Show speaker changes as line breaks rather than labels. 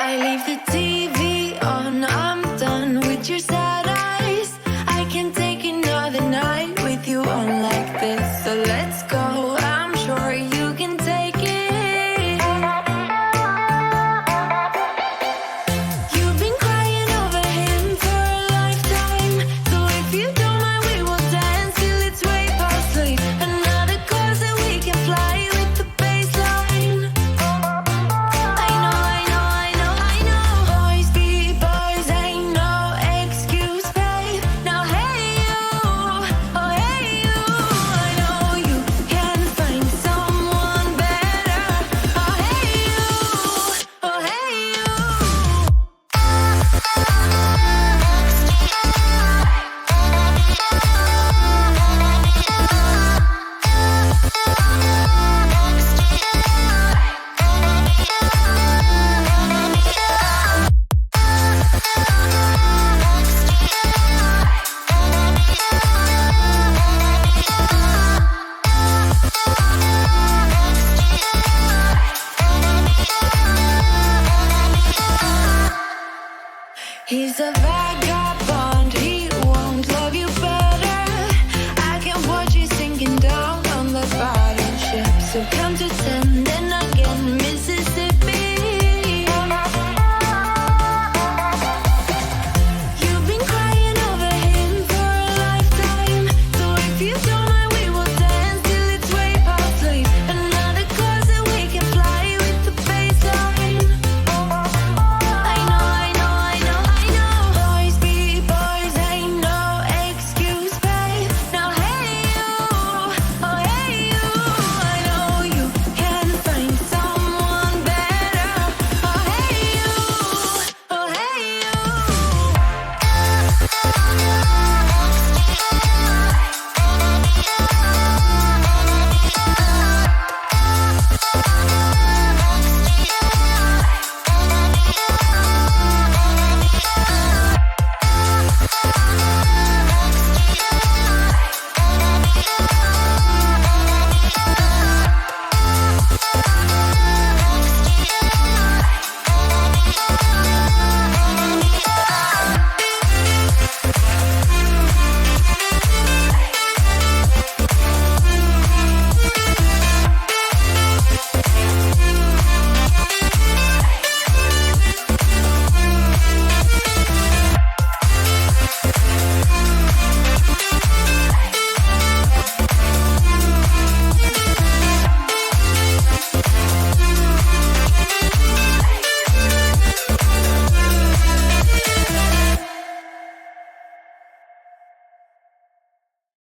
I leave the TV on, I'm done with your sad eyes. I can take another night with you on like this. So let's go, I'm sure you can take it. You've been crying over him for a lifetime. So if you don't mind, we will dance till it's way past sleep. Another course that we can fly with the baseline. I know, I know, I know, I know. Boys be boys, ain't no excuse, babe. Now hey you, oh hey you. I know you can find someone better. Oh hey you, oh hey you. He's a vagabond, he won't love you better. I can watch you sinking down on the bottom ship. So count to 10